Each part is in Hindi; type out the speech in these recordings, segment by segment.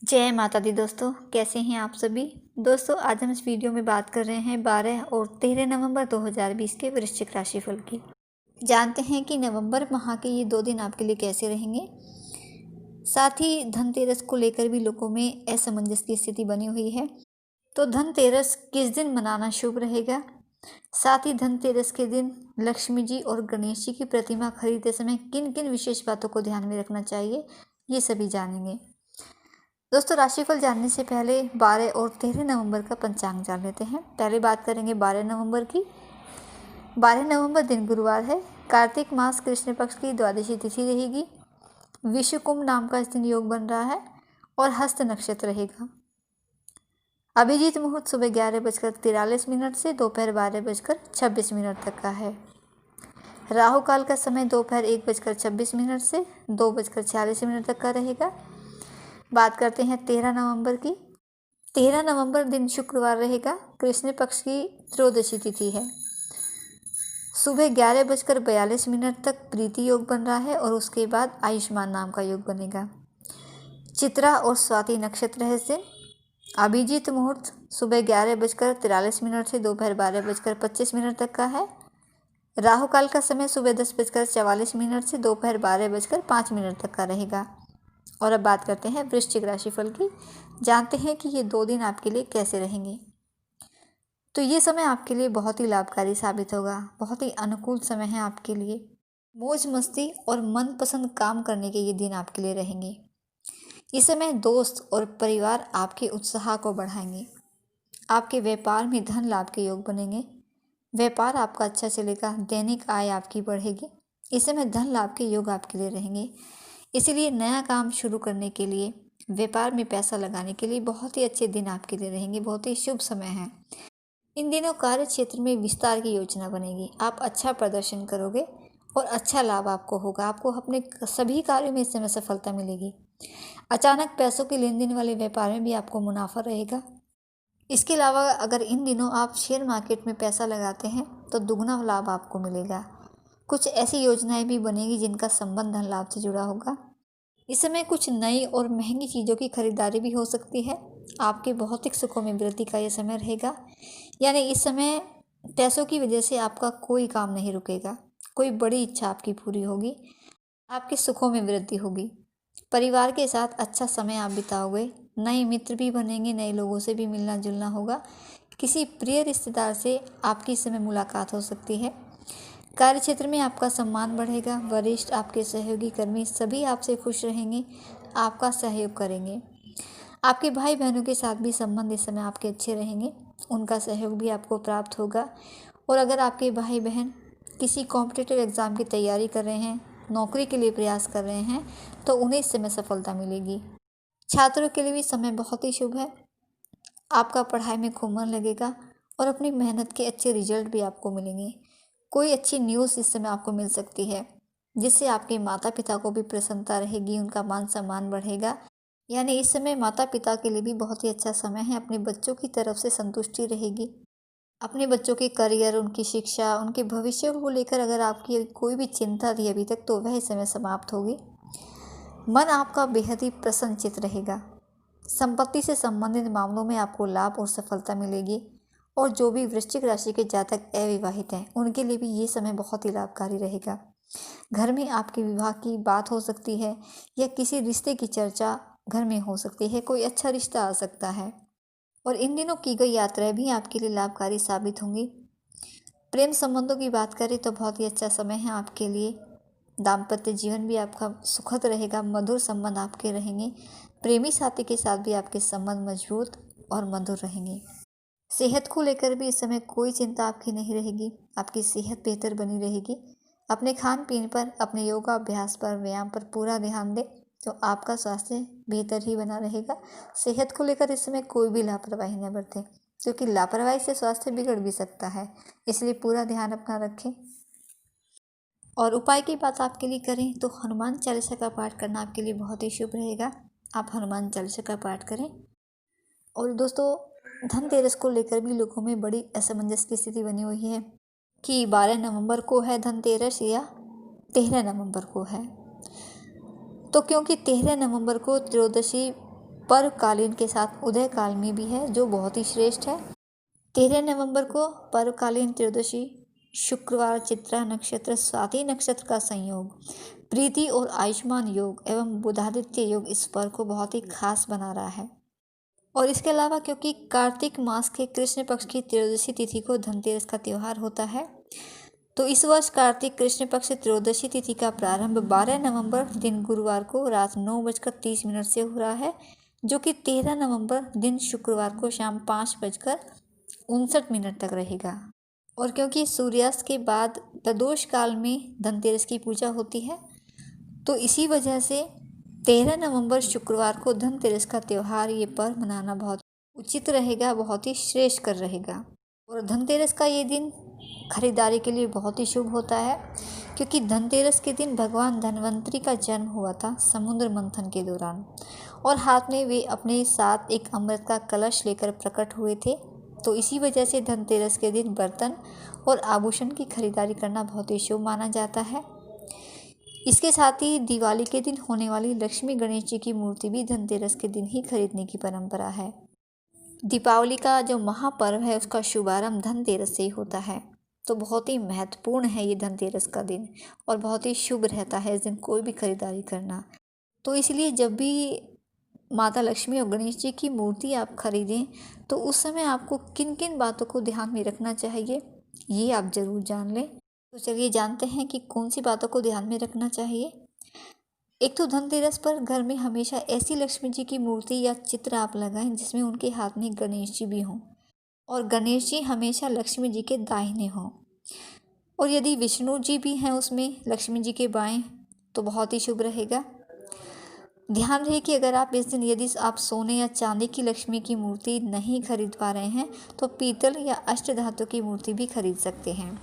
जय माता दी दोस्तों, कैसे हैं आप सभी। दोस्तों आज हम इस वीडियो में बात कर रहे हैं 12 और 13 नवंबर 2020 के वृश्चिक राशिफल की। जानते हैं कि नवंबर माह के ये 2 दिन आपके लिए कैसे रहेंगे। साथ ही धनतेरस को लेकर भी लोगों में असमंजस की स्थिति बनी हुई है, तो धनतेरस किस दिन मनाना शुभ रहेगा। साथ ही धनतेरस के दिन लक्ष्मी जी और गणेश जी की प्रतिमा खरीदते समय किन किन विशेष बातों को ध्यान में रखना चाहिए, ये सभी जानेंगे। दोस्तों राशिफल जानने से पहले 12 और 13 नवंबर का पंचांग जान लेते हैं। पहले बात करेंगे 12 नवंबर की। 12 नवंबर दिन गुरुवार है। कार्तिक मास कृष्ण पक्ष की द्वादशी तिथि रहेगी। विषु कुंभ नाम का इस दिन योग बन रहा है और हस्त नक्षत्र रहेगा। अभिजीत मुहूर्त सुबह 11:43 से दोपहर 12:26 तक का है। राहु काल का समय दोपहर 1:26 से 2:46 तक का रहेगा। बात करते हैं 13 नवंबर की। 13 नवंबर दिन शुक्रवार रहेगा। कृष्ण पक्ष की त्रयोदशी तिथि है। सुबह 11:42 तक प्रीति योग बन रहा है और उसके बाद आयुष्मान नाम का योग बनेगा। चित्रा और स्वाति नक्षत्र है इस दिन। अभिजीत मुहूर्त सुबह 11:43 से दोपहर 12:25 तक का है। राहु काल का समय सुबह 10:44 से दोपहर 12:05 तक का रहेगा। और अब बात करते हैं वृश्चिक राशिफल की। जानते हैं कि ये 2 दिन आपके लिए कैसे रहेंगे। तो ये समय आपके लिए बहुत ही लाभकारी साबित होगा। बहुत ही अनुकूल समय है आपके लिए। मौज मस्ती और मनपसंद काम करने के ये दिन आपके लिए रहेंगे। इस समय दोस्त और परिवार आपके उत्साह को बढ़ाएंगे। आपके व्यापार में धन लाभ के योग बनेंगे। व्यापार आपका अच्छा चलेगा। दैनिक आय आपकी बढ़ेगी। इस समय धन लाभ के योग आपके लिए रहेंगे। इसीलिए नया काम शुरू करने के लिए, व्यापार में पैसा लगाने के लिए बहुत ही अच्छे दिन आपके लिए रहेंगे। बहुत ही शुभ समय है। इन दिनों कार्य क्षेत्र में विस्तार की योजना बनेगी। आप अच्छा प्रदर्शन करोगे और अच्छा लाभ आपको होगा। आपको अपने सभी कार्यों में इस समय सफलता मिलेगी। अचानक पैसों के लेन देन वाले व्यापार में भी आपको मुनाफा रहेगा। इसके अलावा अगर इन दिनों आप शेयर मार्केट में पैसा लगाते हैं तो दुगना लाभ आपको मिलेगा। कुछ ऐसी योजनाएं भी बनेगी जिनका संबंध धन लाभ से जुड़ा होगा। इस समय कुछ नई और महंगी चीज़ों की खरीदारी भी हो सकती है। आपके भौतिक सुखों में वृद्धि का यह समय रहेगा। यानी इस समय पैसों की वजह से आपका कोई काम नहीं रुकेगा। कोई बड़ी इच्छा आपकी पूरी होगी। आपके सुखों में वृद्धि होगी। परिवार के साथ अच्छा समय आप बिताओगे। नए मित्र भी बनेंगे। नए लोगों से भी मिलना जुलना होगा। किसी प्रिय रिश्तेदार से आपकी इस समय मुलाकात हो सकती है। कार्य क्षेत्र में आपका सम्मान बढ़ेगा। वरिष्ठ, आपके सहयोगी, कर्मी सभी आपसे खुश रहेंगे, आपका सहयोग करेंगे। आपके भाई बहनों के साथ भी संबंध इस समय आपके अच्छे रहेंगे। उनका सहयोग भी आपको प्राप्त होगा। और अगर आपके भाई बहन किसी कॉम्पिटिटिव एग्ज़ाम की तैयारी कर रहे हैं, नौकरी के लिए प्रयास कर रहे हैं, तो उन्हें इस समय सफलता मिलेगी। छात्रों के लिए भी समय बहुत ही शुभ है। आपका पढ़ाई में खूब मन लगेगा और अपनी मेहनत के अच्छे रिजल्ट भी आपको मिलेंगे। कोई अच्छी न्यूज़ इस समय आपको मिल सकती है जिससे आपके माता पिता को भी प्रसन्नता रहेगी। उनका मान सम्मान बढ़ेगा। यानी इस समय माता पिता के लिए भी बहुत ही अच्छा समय है। अपने बच्चों की तरफ से संतुष्टि रहेगी। अपने बच्चों के करियर, उनकी शिक्षा, उनके भविष्य को लेकर अगर आपकी कोई भी चिंता थी अभी तक, तो वह इस समय समाप्त होगी। मन आपका बेहद ही प्रसन्नचित्त रहेगा। संपत्ति से संबंधित मामलों में आपको लाभ और सफलता मिलेगी। और जो भी वृश्चिक राशि के जातक अविवाहित हैं, उनके लिए भी ये समय बहुत ही लाभकारी रहेगा। घर में आपके विवाह की बात हो सकती है या किसी रिश्ते की चर्चा घर में हो सकती है। कोई अच्छा रिश्ता आ सकता है। और इन दिनों की गई यात्राएं भी आपके लिए लाभकारी साबित होंगी। प्रेम संबंधों की बात करें तो बहुत ही अच्छा समय है आपके लिए। दाम्पत्य जीवन भी आपका सुखद रहेगा। मधुर संबंध आपके रहेंगे। प्रेमी साथी के साथ भी आपके संबंध मजबूत और मधुर रहेंगे। सेहत को लेकर भी इस समय कोई चिंता आपकी नहीं रहेगी। आपकी सेहत बेहतर बनी रहेगी। अपने खान पीन पर, अपने योगा अभ्यास पर, व्यायाम पर पूरा ध्यान दें तो आपका स्वास्थ्य बेहतर ही बना रहेगा। सेहत को लेकर इस समय कोई भी लापरवाही न बरतें, क्योंकि लापरवाही से स्वास्थ्य बिगड़ भी सकता है। इसलिए पूरा ध्यान अपना रखें। और उपाय की बात आपके लिए करें तो हनुमान चालीसा का पाठ करना आपके लिए बहुत ही शुभ रहेगा। आप हनुमान चालीसा का पाठ करें। और दोस्तों धनतेरस को लेकर भी लोगों में बड़ी असमंजस की स्थिति बनी हुई है कि 12 नवंबर को है धनतेरस या 13 नवंबर को है। तो क्योंकि 13 नवंबर को त्रयोदशी पर्वकालीन के साथ उदय काल में भी है, जो बहुत ही श्रेष्ठ है। 13 नवंबर को पर्वकालीन त्रयोदशी शुक्रवार, चित्रा नक्षत्र, स्वाति नक्षत्र का संयोग, प्रीति और आयुष्मान योग एवं बुधादित्य योग इस पर्व को बहुत ही खास बना रहा है। और इसके अलावा क्योंकि कार्तिक मास के कृष्ण पक्ष की त्रयोदशी तिथि को धनतेरस का त्यौहार होता है, तो इस वर्ष कार्तिक कृष्ण पक्ष त्रयोदशी तिथि का प्रारंभ 12 नवंबर दिन गुरुवार को रात 9:30 से हो रहा है, जो कि 13 नवंबर दिन शुक्रवार को शाम 5:59 तक रहेगा। और क्योंकि सूर्यास्त के बाद प्रदोष काल में धनतेरस की पूजा होती है, तो इसी वजह से 13 नवंबर शुक्रवार को धनतेरस का त्यौहार, ये पर्व मनाना बहुत उचित रहेगा, बहुत ही श्रेष्ठ कर रहेगा। और धनतेरस का ये दिन खरीदारी के लिए बहुत ही शुभ होता है, क्योंकि धनतेरस के दिन भगवान धन्वंतरी का जन्म हुआ था समुद्र मंथन के दौरान, और हाथ में वे अपने साथ एक अमृत का कलश लेकर प्रकट हुए थे। तो इसी वजह से धनतेरस के दिन बर्तन और आभूषण की खरीदारी करना बहुत ही शुभ माना जाता है। इसके साथ ही दिवाली के दिन होने वाली लक्ष्मी गणेश जी की मूर्ति भी धनतेरस के दिन ही खरीदने की परंपरा है। दीपावली का जो महापर्व है उसका शुभारंभ धनतेरस से ही होता है, तो बहुत ही महत्वपूर्ण है ये धनतेरस का दिन, और बहुत ही शुभ रहता है इस दिन कोई भी खरीदारी करना। तो इसलिए जब भी माता लक्ष्मी और गणेश जी की मूर्ति आप खरीदें, तो उस समय आपको किन किन बातों को ध्यान में रखना चाहिए, ये आप ज़रूर जान लें। तो चलिए जानते हैं कि कौन सी बातों को ध्यान में रखना चाहिए। एक तो धनतेरस पर घर में हमेशा ऐसी लक्ष्मी जी की मूर्ति या चित्र आप लगाएं जिसमें उनके हाथ में गणेश जी भी हों, और गणेश जी हमेशा लक्ष्मी जी के दाहिने हों। और यदि विष्णु जी भी हैं उसमें लक्ष्मी जी के बाएं, तो बहुत ही शुभ रहेगा। ध्यान रहे कि अगर आप इस दिन यदि आप सोने या चांदी की लक्ष्मी की मूर्ति नहीं खरीद पा रहे हैं, तो पीतल या अष्टधातु की मूर्ति भी खरीद सकते हैं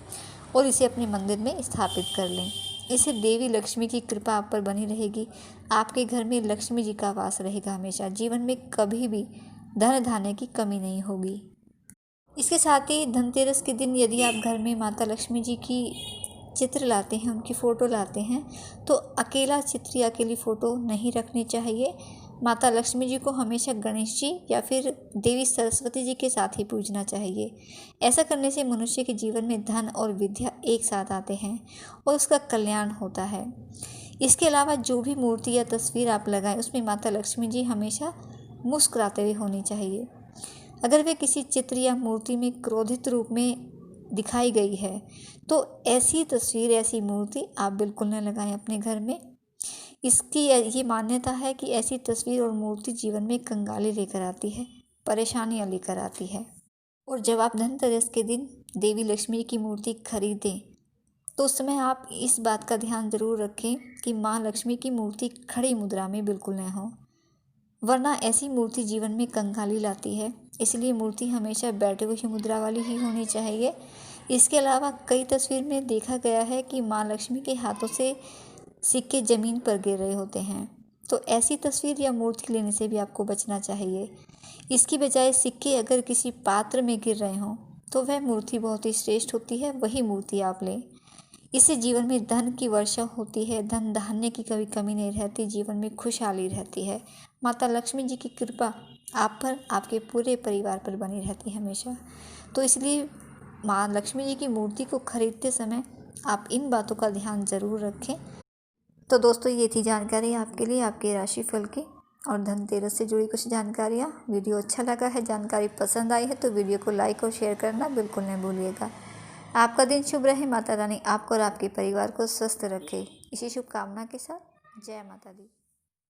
और इसे अपने मंदिर में स्थापित कर लें। इससे देवी लक्ष्मी की कृपा आप पर बनी रहेगी। आपके घर में लक्ष्मी जी का वास रहेगा हमेशा। जीवन में कभी भी धन धान्य की कमी नहीं होगी। इसके साथ ही धनतेरस के दिन यदि आप घर में माता लक्ष्मी जी की चित्र लाते हैं, उनकी फ़ोटो लाते हैं, तो अकेला चित्र या अकेली फ़ोटो नहीं रखनी चाहिए। माता लक्ष्मी जी को हमेशा गणेश जी या फिर देवी सरस्वती जी के साथ ही पूजना चाहिए। ऐसा करने से मनुष्य के जीवन में धन और विद्या एक साथ आते हैं और उसका कल्याण होता है। इसके अलावा जो भी मूर्ति या तस्वीर आप लगाएं, उसमें माता लक्ष्मी जी हमेशा मुस्कुराते हुए होनी चाहिए। अगर वे किसी चित्र या मूर्ति में क्रोधित रूप में दिखाई गई है, तो ऐसी तस्वीर, ऐसी मूर्ति आप बिल्कुल न लगाएं अपने घर में। इसकी ये मान्यता है कि ऐसी तस्वीर और मूर्ति जीवन में कंगाली लेकर आती है, परेशानियां लेकर आती है। और जब आप धनतेरस के दिन देवी लक्ष्मी की मूर्ति खरीदें, तो उस समय आप इस बात का ध्यान ज़रूर रखें कि माँ लक्ष्मी की मूर्ति खड़ी मुद्रा में बिल्कुल न हो, वरना ऐसी मूर्ति जीवन में कंगाली लाती है। इसलिए मूर्ति हमेशा बैठे हुई मुद्रा वाली ही होनी चाहिए। इसके अलावा कई तस्वीर में देखा गया है कि माँ लक्ष्मी के हाथों से सिक्के ज़मीन पर गिर रहे होते हैं, तो ऐसी तस्वीर या मूर्ति लेने से भी आपको बचना चाहिए। इसकी बजाय सिक्के अगर किसी पात्र में गिर रहे हों, तो वह मूर्ति बहुत ही श्रेष्ठ होती है, वही मूर्ति आप लें। इससे जीवन में धन की वर्षा होती है, धन धान्य की कभी कमी नहीं रहती, जीवन में खुशहाली रहती है। माता लक्ष्मी जी की कृपा आप पर, आपके पूरे परिवार पर बनी रहती है हमेशा। तो इसलिए माँ लक्ष्मी जी की मूर्ति को खरीदते समय आप इन बातों का ध्यान ज़रूर रखें। तो दोस्तों, ये थी जानकारी आपके लिए आपके राशिफल की और धनतेरस से जुड़ी कुछ जानकारियाँ। वीडियो अच्छा लगा है, जानकारी पसंद आई है, तो वीडियो को लाइक और शेयर करना बिल्कुल नहीं भूलिएगा। आपका दिन शुभ रहे। माता रानी आपको और आपके परिवार को स्वस्थ रखे। इसी शुभकामना के साथ जय माता दी।